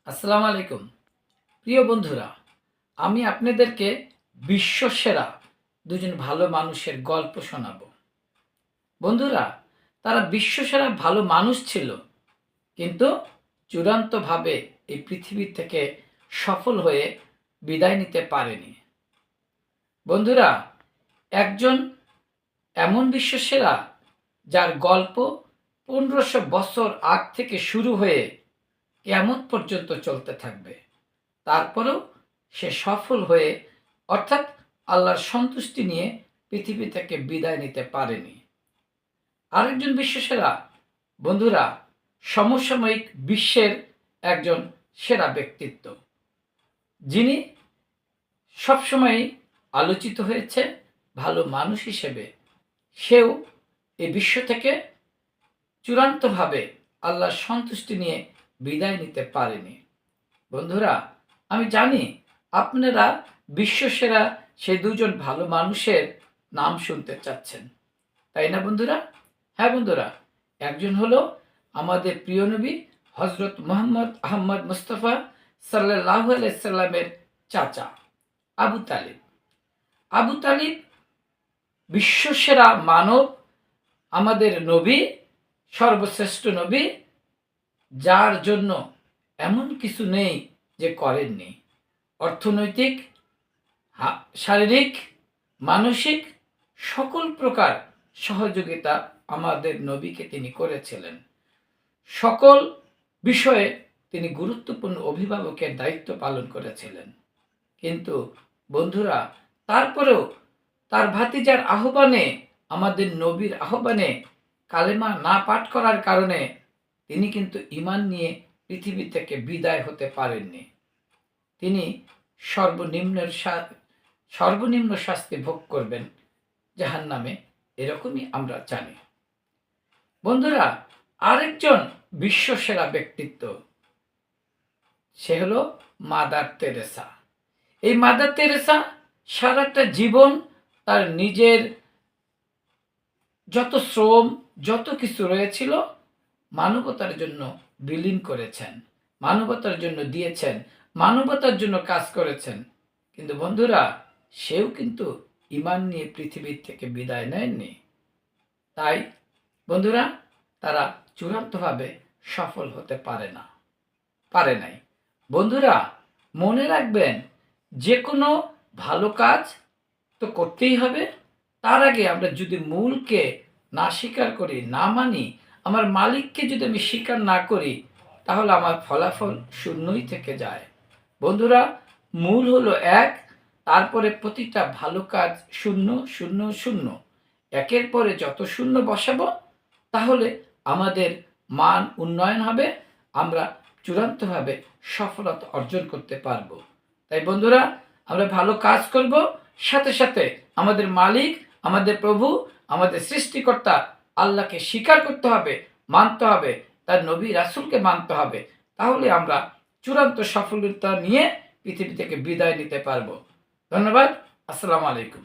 আসসালামু আলাইকুম। প্রিয় বন্ধুরা, আমি আপনাদেরকে বিশ্বসেরা দুজন ভালো মানুষের গল্প শোনাবো। বন্ধুরা, তারা বিশ্বসেরা ভালো মানুষ ছিল, কিন্তু চূড়ান্তভাবে এই পৃথিবী থেকে সফল হয়ে বিদায় নিতে পারেনি। বন্ধুরা, একজন এমন বিশ্বসেরা যার গল্প 1500 বছর আগ থেকে শুরু হয়ে কিয়ামত পর্যন্ত চলতে থাকবে, তারপরেও সে সফল হয়ে অর্থাৎ আল্লাহর সন্তুষ্টি নিয়ে পৃথিবী থেকে বিদায় নিতে পারেনি। আরেকজন বিশ্বসেরা বন্ধুরা, সমসাময়িক বিশ্বের একজন সেরা ব্যক্তিত্ব, যিনি সবসময় আলোচিত হয়েছে ভালো মানুষ হিসেবে। সেও এই বিশ্ব থেকে চূড়ান্তভাবে আল্লাহর সন্তুষ্টি নিয়ে বিদায় নিতে পারেনি। বন্ধুরা, আমি জানি আপনারা বিশ্বসেরা সেই দুজন ভালো মানুষের নাম শুনতে চাচ্ছেন, তাই না বন্ধুরা? হ্যাঁ বন্ধুরা, একজন হলো আমাদের প্রিয় নবী হজরত মুহাম্মদ আহমদ মুস্তফা সাল্লাল্লাহু আলাইহি সাল্লামের চাচা আবু তালিব। আবু তালিব বিশ্বসেরা মানব, আমাদের নবী, সর্বশ্রেষ্ঠ নবী, যার জন্য এমন কিছু নেই যে করেননি। অর্থনৈতিক, শারীরিক, মানসিক সকল প্রকার সহযোগিতা আমাদের নবীকে তিনি করেছিলেন। সকল বিষয়ে তিনি গুরুত্বপূর্ণ অভিভাবকের দায়িত্ব পালন করেছিলেন। কিন্তু বন্ধুরা, তারপরেও তার ভাতিজার আহ্বানে, আমাদের নবীর আহ্বানে কালেমা না পাঠ করার কারণে তিনি কিন্তু ঈমান নিয়ে পৃথিবী থেকে বিদায় হতে পারেননি। তিনি সর্বনিম্ন শাস্তি ভোগ করবেন জাহান্নামে, এরকমই আমরা জানি। বন্ধুরা, আরেকজন বিশ্বসেরা ব্যক্তিত্ব, সে হলো মাদার তেরেসা। এই মাদার তেরেসা সারাটা জীবন তার নিজের যত শ্রম, যত কিছু রয়েছিল মানবতার জন্য বিলীন করেছেন, মানবতার জন্য দিয়েছেন, মানবতার জন্য কাজ করেছেন। কিন্তু বন্ধুরা, সেও কিন্তু ঈমান নিয়ে পৃথিবীর থেকে বিদায় নেননি। তাই বন্ধুরা, তারা চূড়ান্তভাবে সফল হতে পারে নাই। বন্ধুরা, মনে রাখবেন, যে কোনো ভালো কাজ তো করতেই হবে। তার আগে আমরা যদি মূলকে না স্বীকার করি, না মানি, আমার মালিককে যদি আমি স্বীকার না করি, তাহলে আমার ফলাফল শূন্যই থেকে যায়। বন্ধুরা, মূল হলো এক, তারপরে প্রতিটা ভালো কাজ শূন্য শূন্য শূন্য, একের পরে যত শূন্য বসাবো তাহলে আমাদের মান উন্নয়ন হবে, আমরা চূড়ান্তভাবে সফলতা অর্জন করতে পারবো। তাই বন্ধুরা, আমরা ভালো কাজ করব, সাথে সাথে আমাদের মালিক, আমাদের প্রভু, আমাদের সৃষ্টিকর্তা আল্লাহকে স্বীকার করতে হবে, মানতে হবে, তার নবী রাসূলকে মানতে হবে। তাহলে আমরা চূড়ান্ত সফলতা নিয়ে পৃথিবী থেকে বিদায় নিতে পারবো। ধন্যবাদ। আসসালামু আলাইকুম।